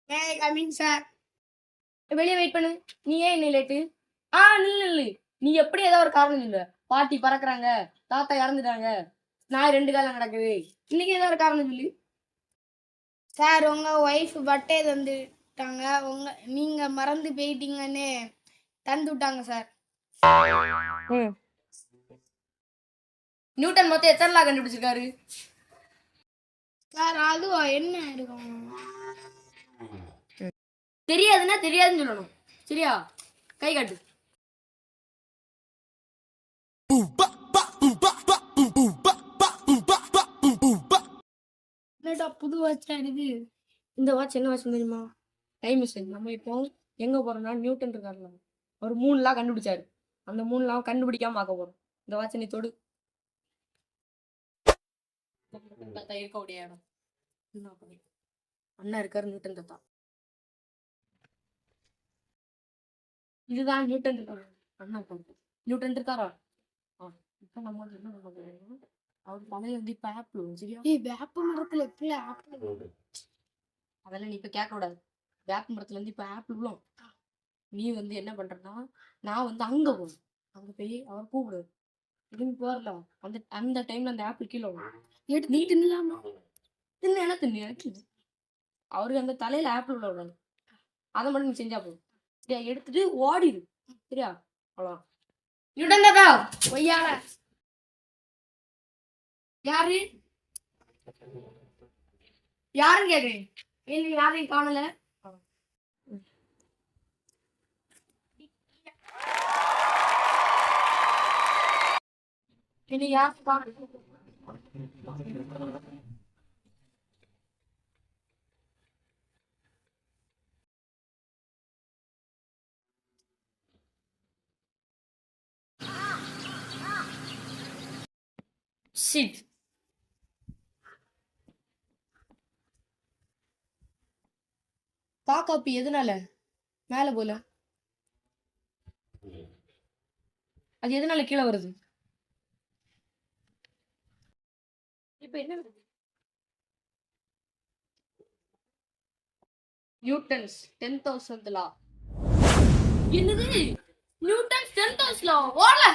Coming sir. வெளியே wait பண்ணு. நீ ஏன் இன்னும் லேட்டு? நில்லு. நீ எப்படி ஏதோ ஒரு காரணம் சொல்லு. பாட்டி பறக்குறாங்க, தாத்தா இறந்துட்டாங்க, நாய் 2 காலம் நடக்குது. இன்னைக்கு ஏதோ ஒரு காரணம் சொல்லு. சார் உங்க ஒய்ஃப் பட்டே தந்துட்டாங்க. நீங்க மறந்து போயிட்டீங்கன்னு தந்து விட்டாங்க சார். நியூட்டன் மொத்தம் எத்தனை லா கண்டுபிடிச்சிருக்காரு? சார் அதுவா என்ன இருக்கும்? தெரியாதுன்னா தெரியாதுன்னு சொல்லணும். சரியா? கை காட்டு. என்னடா புது வாட்சா இது? இந்த வாட்ச் என்ன வாட்ச் தெரியுமா? Time machine. நம்ம இப்போ எங்க போறோம்னா நியூட்டன் இருக்காருல, ஒரு 3 லா கண்டுபிடிச்சாரு. அந்த 3 லா கண்டுபிடிக்காம ஆக்க போறோம். இந்த வாட்சை நீ தொடு. தாத்தா இருக்கக்கூடிய இடம் அண்ணா இருக்காரு, நியூட்டன் தாத்தா. இதுதான் நியூட்டன் இருக்காரு. அண்ணா நியூட்டன் இருக்காரா? இப்ப நம்ம என்ன பண்ண போறோம்? அவர் தலையை வந்து இப்ப ஆப்பிள். சரியா? வேப்ப மரத்துல எப்படி ஆப்பிள்? அதெல்லாம் நீ இப்ப கேட்க கூடாது. வேப்ப மரத்துல இருந்து இப்ப ஆப்பிள் விழும். நீ வந்து என்ன பண்றன்னா, நான் வந்து அங்க போகணும். அங்க போய் அவர் கூப்பிடு. திரும்பி போறலாம். அந்த டைம்ல அந்த ஆப்பிள் கீழே விழும். எடுத்து தின்னலாமா? தின்னு எனக்கு அவருக்கு அந்த தலையில ஆப்பிள் விட விடாது. அதை மட்டும் நீ செஞ்சா போதும். சரியா? எடுத்துட்டு ஓடிடு. சரியா? அவ்வளோ. நியூட்டன் தாத்தா பொய்யால யாரு யாருன்னு கேக்குறேன். இன்னைக்கு யாரையும் காணல. இன்னைக்கு யாரும் காணல. ஷிட். காக்காப்பி எதனால மேல போல? அது எதனால கீழே வருது? இப்ப என்ன வருது? நியூட்டன்ஸ் 10,000th லா. என்னது? நியூட்டன்ஸ் 10,000th லா? ஓடல.